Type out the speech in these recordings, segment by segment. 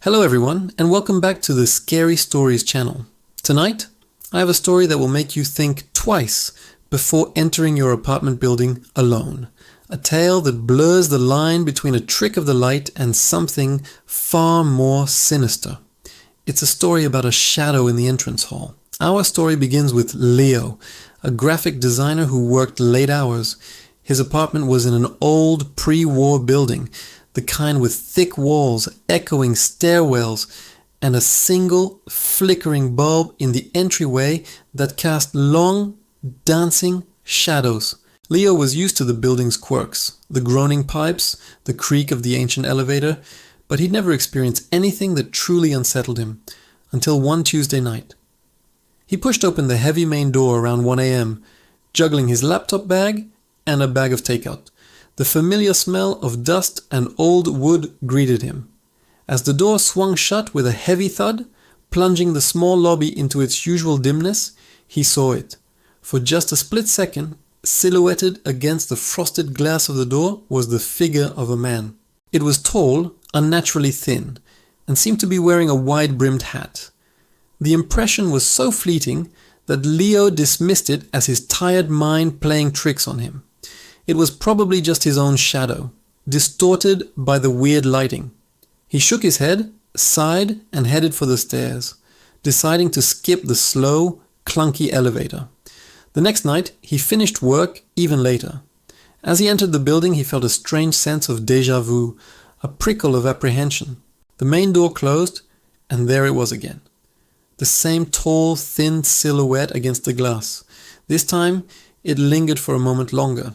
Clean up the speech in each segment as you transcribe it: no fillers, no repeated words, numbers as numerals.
Hello everyone, and welcome back to the Scary Stories channel. Tonight, I have a story that will make you think twice before entering your apartment building alone. A tale that blurs the line between a trick of the light and something far more sinister. It's a story about a shadow in the entrance hall. Our story begins with Leo, a graphic designer who worked late hours. His apartment was in an old pre-war building, the kind with thick walls, echoing stairwells, and a single flickering bulb in the entryway that cast long, dancing shadows. Leo was used to the building's quirks, the groaning pipes, the creak of the ancient elevator, but he'd never experienced anything that truly unsettled him, until one Tuesday night. He pushed open the heavy main door around 1 a.m., juggling his laptop bag and a bag of takeout. The familiar smell of dust and old wood greeted him. As the door swung shut with a heavy thud, plunging the small lobby into its usual dimness, he saw it. For just a split second, silhouetted against the frosted glass of the door was the figure of a man. It was tall, unnaturally thin, and seemed to be wearing a wide-brimmed hat. The impression was so fleeting that Leo dismissed it as his tired mind playing tricks on him. It was probably just his own shadow, distorted by the weird lighting. He shook his head, sighed, and headed for the stairs, deciding to skip the slow, clunky elevator. The next night, he finished work even later. As he entered the building, he felt a strange sense of déjà vu, a prickle of apprehension. The main door closed, and there it was again. The same tall, thin silhouette against the glass. This time, it lingered for a moment longer.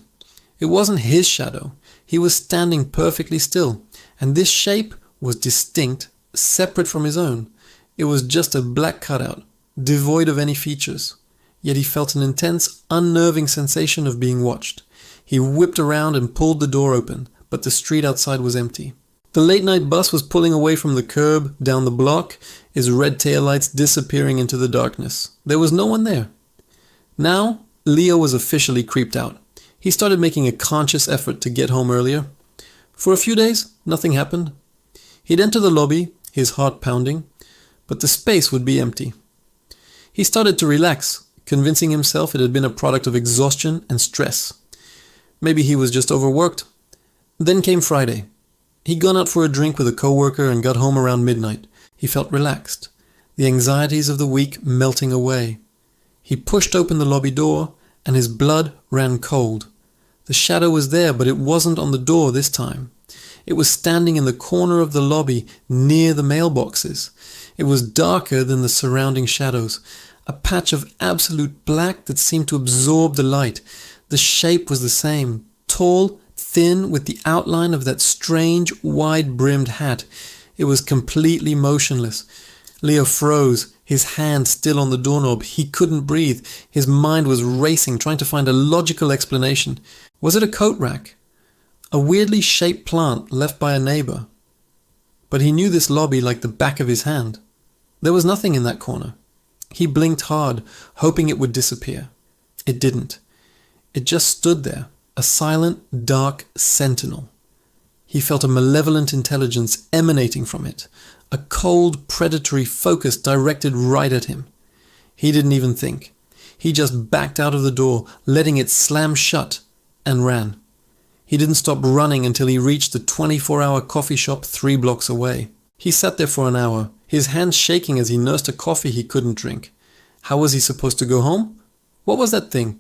It wasn't his shadow. He was standing perfectly still, and this shape was distinct, separate from his own. It was just a black cutout, devoid of any features. Yet he felt an intense, unnerving sensation of being watched. He whipped around and pulled the door open, but the street outside was empty. The late-night bus was pulling away from the curb down the block, its red taillights disappearing into the darkness. There was no one there. Now, Leo was officially creeped out. He started making a conscious effort to get home earlier. For a few days, nothing happened. He'd enter the lobby, his heart pounding, but the space would be empty. He started to relax, convincing himself it had been a product of exhaustion and stress. Maybe he was just overworked. Then came Friday. He'd gone out for a drink with a coworker and got home around midnight. He felt relaxed, the anxieties of the week melting away. He pushed open the lobby door, and his blood ran cold. The shadow was there, but it wasn't on the door this time. It was standing in the corner of the lobby near the mailboxes. It was darker than the surrounding shadows, a patch of absolute black that seemed to absorb the light. The shape was the same, tall, thin, with the outline of that strange, wide-brimmed hat. It was completely motionless. Leo froze, his hand still on the doorknob. He couldn't breathe. His mind was racing, trying to find a logical explanation. Was it a coat rack? A weirdly shaped plant left by a neighbor? But he knew this lobby like the back of his hand. There was nothing in that corner. He blinked hard, hoping it would disappear. It didn't. It just stood there, a silent, dark sentinel. He felt a malevolent intelligence emanating from it, a cold, predatory focus directed right at him. He didn't even think. He just backed out of the door, letting it slam shut, and ran. He didn't stop running until he reached the 24-hour coffee shop 3 blocks away. He sat there for an hour, his hands shaking as he nursed a coffee he couldn't drink. How was he supposed to go home? What was that thing?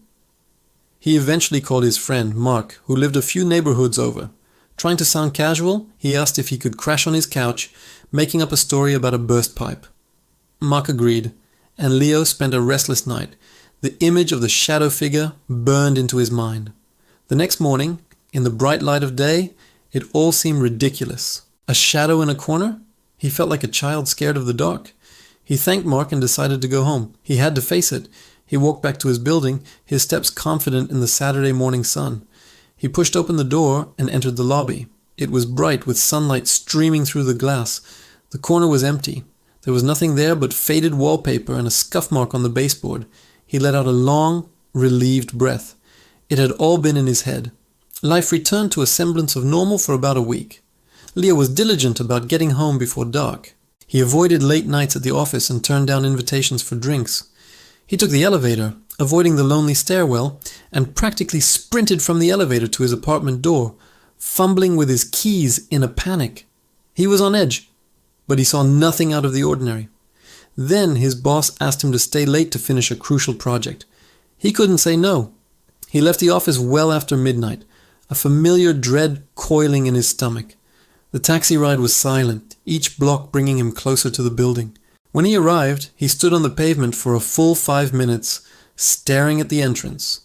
He eventually called his friend, Mark, who lived a few neighborhoods over. Trying to sound casual, he asked if he could crash on his couch, making up a story about a burst pipe. Mark agreed, and Leo spent a restless night. The image of the shadow figure burned into his mind. The next morning, in the bright light of day, it all seemed ridiculous. A shadow in a corner? He felt like a child scared of the dark. He thanked Mark and decided to go home. He had to face it. He walked back to his building, his steps confident in the Saturday morning sun. He pushed open the door and entered the lobby. It was bright with sunlight streaming through the glass. The corner was empty. There was nothing there but faded wallpaper and a scuff mark on the baseboard. He let out a long, relieved breath. It had all been in his head. Life returned to a semblance of normal for about a week. Leo was diligent about getting home before dark. He avoided late nights at the office and turned down invitations for drinks. He took the elevator, avoiding the lonely stairwell, and practically sprinted from the elevator to his apartment door, fumbling with his keys in a panic. He was on edge, but he saw nothing out of the ordinary. Then his boss asked him to stay late to finish a crucial project. He couldn't say no. He left the office well after midnight, a familiar dread coiling in his stomach. The taxi ride was silent, each block bringing him closer to the building. When he arrived, he stood on the pavement for a full 5 minutes, staring at the entrance.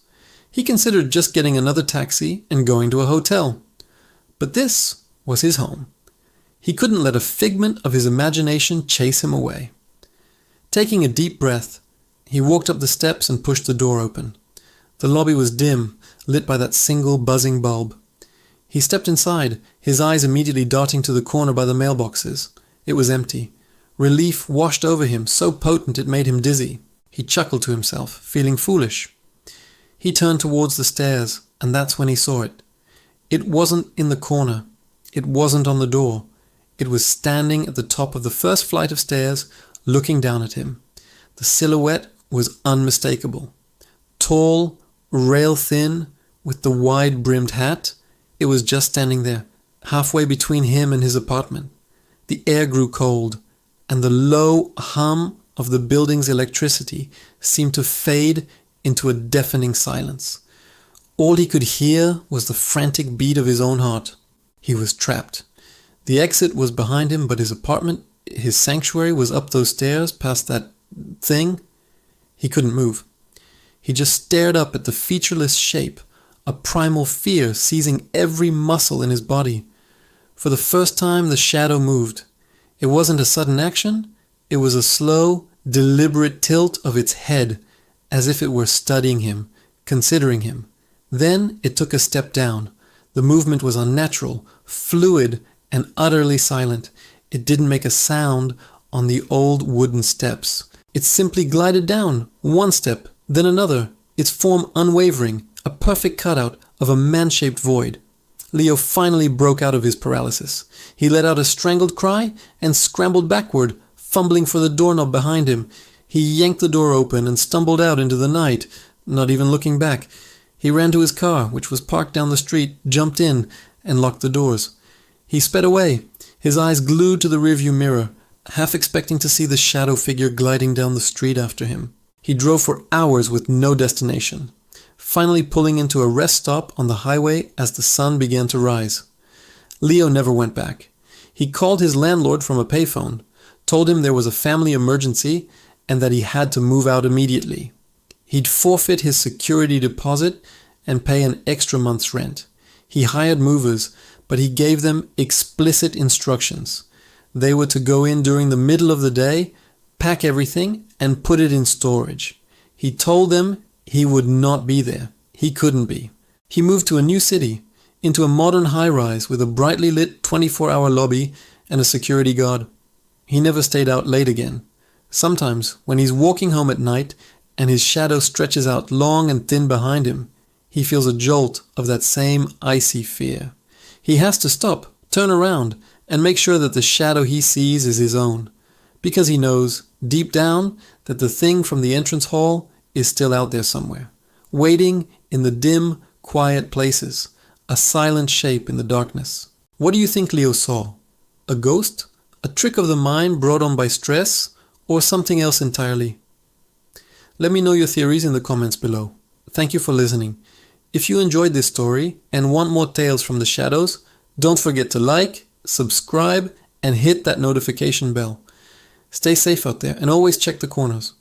He considered just getting another taxi and going to a hotel. But this was his home. He couldn't let a figment of his imagination chase him away. Taking a deep breath, he walked up the steps and pushed the door open. The lobby was dim, lit by that single buzzing bulb. He stepped inside, his eyes immediately darting to the corner by the mailboxes. It was empty. Relief washed over him, so potent it made him dizzy. He chuckled to himself, feeling foolish. He turned towards the stairs, and that's when he saw it. It wasn't in the corner. It wasn't on the door. It was standing at the top of the first flight of stairs, looking down at him. The silhouette was unmistakable. Tall, rail-thin, with the wide-brimmed hat, it was just standing there, halfway between him and his apartment. The air grew cold, and the low hum of the building's electricity seemed to fade into a deafening silence. All he could hear was the frantic beat of his own heart. He was trapped. The exit was behind him, but his apartment, his sanctuary, was up those stairs past that thing. He couldn't move. He just stared up at the featureless shape, a primal fear seizing every muscle in his body. For the first time, the shadow moved. It wasn't a sudden action. It was a slow, deliberate tilt of its head, as if it were studying him, considering him. Then it took a step down. The movement was unnatural, fluid, and utterly silent. It didn't make a sound on the old wooden steps. It simply glided down, one step, then another, its form unwavering, a perfect cutout of a man-shaped void. Leo finally broke out of his paralysis. He let out a strangled cry and scrambled backward, fumbling for the doorknob behind him. He yanked the door open and stumbled out into the night, not even looking back. He ran to his car, which was parked down the street, jumped in, and locked the doors. He sped away, his eyes glued to the rearview mirror, half expecting to see the shadow figure gliding down the street after him. He drove for hours with no destination, finally pulling into a rest stop on the highway as the sun began to rise. Leo never went back. He called his landlord from a payphone, told him there was a family emergency and that he had to move out immediately. He'd forfeit his security deposit and pay an extra month's rent. He hired movers, but he gave them explicit instructions. They were to go in during the middle of the day, pack everything, and put it in storage. He told them he would not be there. He couldn't be. He moved to a new city, into a modern high-rise with a brightly lit 24-hour lobby and a security guard. He never stayed out late again. Sometimes, when he's walking home at night and his shadow stretches out long and thin behind him, he feels a jolt of that same icy fear. He has to stop, turn around, and make sure that the shadow he sees is his own, because he knows, deep down, that the thing from the entrance hall is still out there somewhere, waiting in the dim, quiet places, a silent shape in the darkness. What do you think Leo saw? A ghost? A trick of the mind brought on by stress? Or something else entirely? Let me know your theories in the comments below. Thank you for listening. If you enjoyed this story and want more tales from the shadows, don't forget to like, subscribe, and hit that notification bell. Stay safe out there and always check the corners.